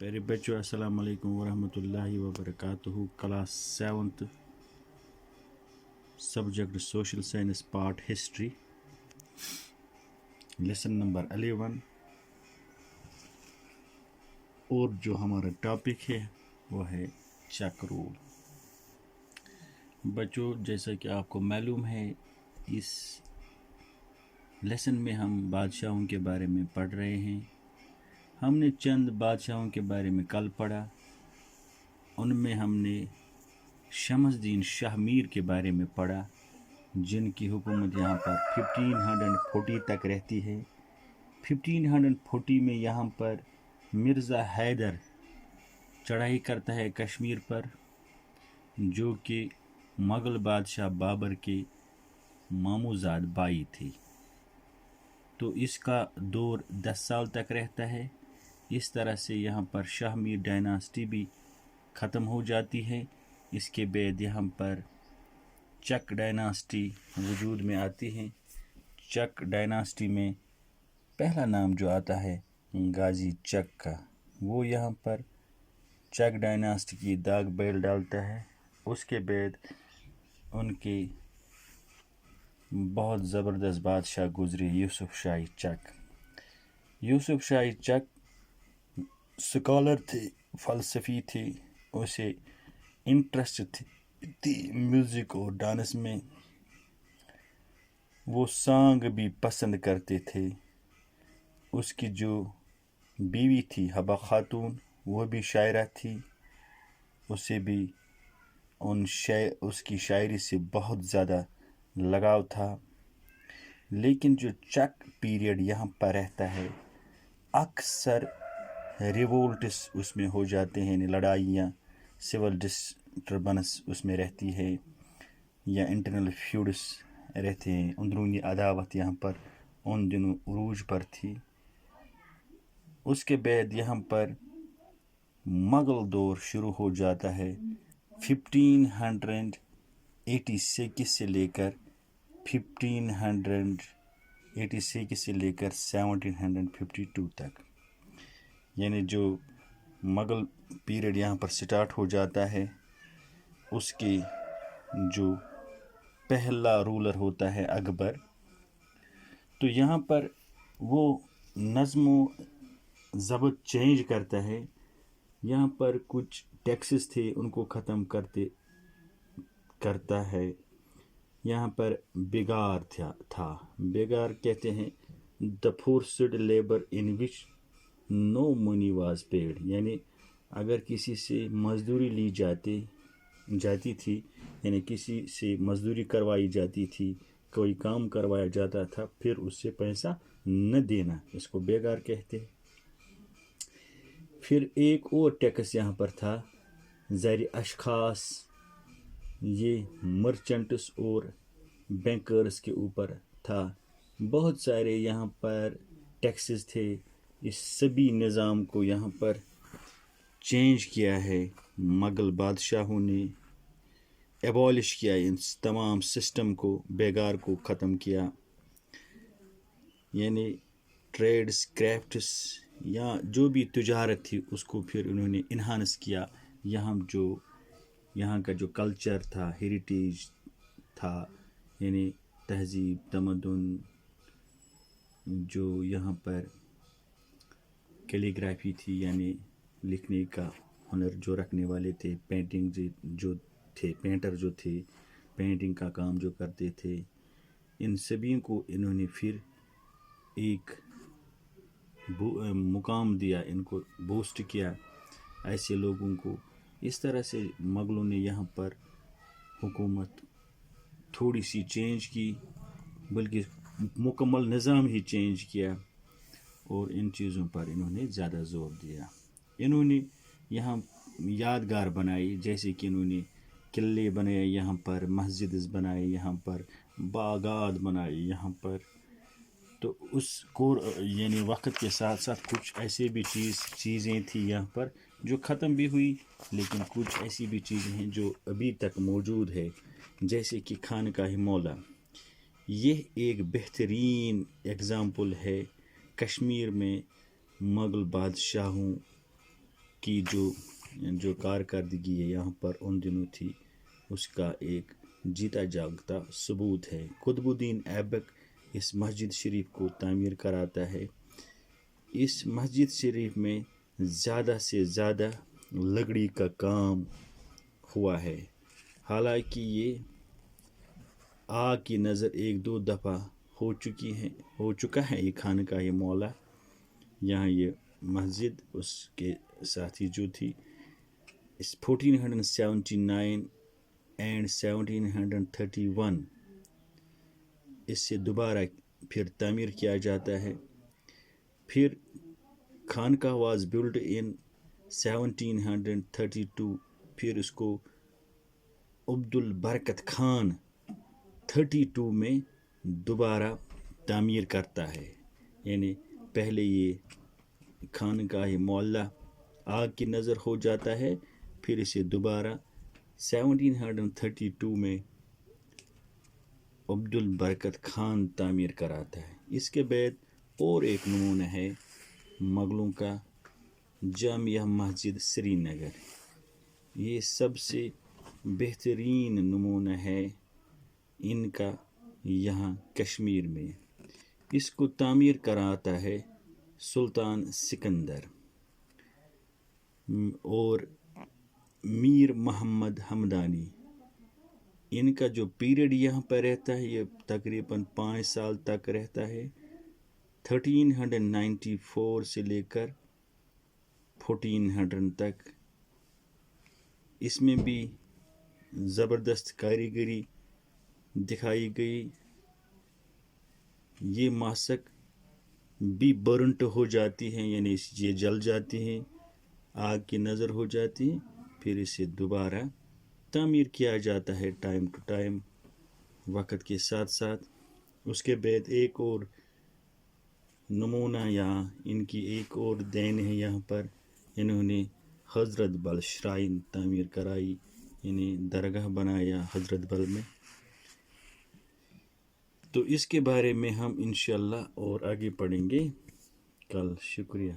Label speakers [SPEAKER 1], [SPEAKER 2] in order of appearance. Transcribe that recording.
[SPEAKER 1] پیارے بچوں السلام علیکم ورحمۃ اللہ وبرکاتہ. Class 7th subject social science part history lesson number 11 اور جو ہمارا ٹاپک ہے وہ ہے چک رول. بچوں جیسا کہ آپ کو معلوم ہے اس لیسن میں ہم بادشاہوں کے بارے میں پڑھ رہے ہیں. ہم نے چند بادشاہوں کے بارے میں کل پڑھا. ان میں ہم نے شمس الدین شاہ میر کے بارے میں پڑھا جن کی حکومت یہاں پر 1540 تک رہتی ہے. 1540 میں یہاں پر مرزا حیدر چڑھائی کرتا ہے کشمیر پر جو کہ مغل بادشاہ بابر کے ماموزاد بھائی تھے. تو اس کا دور 10 سال تک رہتا ہے. اس طرح سے یہاں پر شاہ میر ڈائناسٹی بھی ختم ہو جاتی ہے. اس کے بعد یہاں پر چک ڈائناسٹی وجود میں آتی ہے. چک ڈائناسٹی میں پہلا نام جو آتا ہے غازی چک کا، وہ یہاں پر چک ڈائناسٹی کی داغ بیل ڈالتا ہے. اس کے بعد ان کے بہت زبردست بادشاہ گزرے یوسف شاہی چک. یوسف شاہی چک سکالر تھے، فلسفی تھے، اسے انٹرسٹ تھی میوزک اور ڈانس میں. وہ سانگ بھی پسند کرتے تھے. اس کی جو بیوی تھی حبہ خاتون وہ بھی شاعرہ تھی. اسے بھی اس کی شاعری سے بہت زیادہ لگاؤ تھا. لیکن جو چک پیریڈ یہاں پر رہتا ہے اکثر ریوولٹس اس میں ہو جاتے ہیں، یعنی لڑائیاں، سول ڈسٹربنس اس میں رہتی ہے یا انٹرنل فیوڈس رہتے ہیں. اندرونی عداوت یہاں پر ان دنوں عروج پر تھی. اس کے بعد یہاں پر مغل دور شروع ہو جاتا ہے 1586 سے لے کر 1752 تک. یعنی جو مغل پیریڈ یہاں پر سٹارٹ ہو جاتا ہے اس کی جو پہلا رولر ہوتا ہے اکبر. تو یہاں پر وہ نظم و ضبط چینج کرتا ہے. یہاں پر کچھ ٹیکسز تھے ان کو ختم کرتا ہے. یہاں پر بیگار تھا. بیگار کہتے ہیں the forced labour in which no money was paid. یعنی اگر کسی سے مزدوری لی جاتی تھی، یعنی کسی سے مزدوری کروائی جاتی تھی، کوئی کام کروایا جاتا تھا، پھر اس سے پیسہ نہ دینا، اس کو بیگار کہتے. پھر ایک اور ٹیکس یہاں پر تھا زیر اشخاص. یہ مرچنٹس اور بینکرز کے اوپر تھا. بہت سارے یہاں پر ٹیکسز تھے. اس سبھی نظام کو یہاں پر چینج کیا ہے مغل بادشاہوں نے. ایبالش کیا ان تمام سسٹم کو، بیگار کو ختم کیا. یعنی ٹریڈس، کرافٹس یا جو بھی تجارت تھی اس کو پھر انہوں نے انہانس کیا. یہاں کا جو کلچر تھا، ہیریٹیج تھا، یعنی تہذیب، تمدن، جو یہاں پر کیلیگرافی تھی یعنی لکھنے کا ہنر جو رکھنے والے تھے، پینٹنگ جو تھے، پینٹر جو تھے، پینٹنگ کا کام جو کرتے تھے، ان سبھی کو انہوں نے پھر ایک مقام دیا، ان کو بوسٹ کیا ایسے لوگوں کو. اس طرح سے مغلوں نے یہاں پر حکومت تھوڑی سی چینج کی، بلکہ مکمل نظام ہی چینج کیا، اور ان چیزوں پر انہوں نے زیادہ زور دیا. انہوں نے یہاں یادگار بنائی، جیسے کہ انہوں نے قلعے بنائے، یہاں پر مسجد بنائے، یہاں پر باغات بنائے یہاں پر. تو اس کو یعنی وقت کے ساتھ ساتھ کچھ ایسے بھی چیزیں تھیں یہاں پر جو ختم بھی ہوئی، لیکن کچھ ایسی بھی چیزیں ہیں جو ابھی تک موجود ہے، جیسے کہ خانقاہ مولا. یہ ایک بہترین اگزامپل ہے کشمیر میں مغل بادشاہوں کی جو کارکردگی ہے یہاں پر ان دنوں تھی، اس کا ایک جیتا جاگتا ثبوت ہے۔ قطب الدین ایبک اس مسجد شریف کو تعمیر کراتا ہے۔ اس مسجد شریف میں زیادہ سے زیادہ لکڑی کا کام ہوا ہے، حالانکہ یہ آگ کی نظر ایک دو دفعہ ہو چکا ہے۔ یہ خانقاہ مولا، یہاں یہ مسجد اس کے ساتھی جو تھی، اس 1479 اینڈ 1731 اس سے دوبارہ پھر تعمیر کیا جاتا ہے۔ پھر خانقاہ واز بلڈ ان 1732، پھر اس کو عبد البرکت خان 32 میں دوبارہ تعمیر کرتا ہے، یعنی پہلے یہ خانقاہ معلیٰ آگ کی نظر ہو جاتا ہے، پھر اسے دوبارہ 1732 میں عبد البرکت خان تعمیر کراتا ہے۔ اس کے بعد اور ایک نمونہ ہے مغلوں کا، جامعہ مسجد سری نگر۔ یہ سب سے بہترین نمونہ ہے ان کا یہاں کشمیر میں۔ اس کو تعمیر کراتا ہے سلطان سکندر اور میر محمد حمدانی۔ ان کا جو پیریڈ یہاں پر رہتا ہے یہ تقریباً 5 سال تک رہتا ہے، 1394 سے لے کر 1400 تک۔ اس میں بھی زبردست کاریگری دکھائی گئی۔ یہ ماسک بھی برنٹ ہو جاتی ہیں، یعنی یہ جل جاتی ہیں، آگ کی نظر ہو جاتی ہے، پھر اسے دوبارہ تعمیر کیا جاتا ہے ٹائم ٹو ٹائم، وقت کے ساتھ ساتھ۔ اس کے بعد ایک اور نمونہ یا ان کی ایک اور دین ہے، یہاں پر انہوں نے حضرت بل شرائن تعمیر کرائی، یعنی درگاہ بنایا حضرت بل میں۔ تو اس کے بارے میں ہم انشاءاللہ اور آگے پڑھیں گے کل۔ شکریہ۔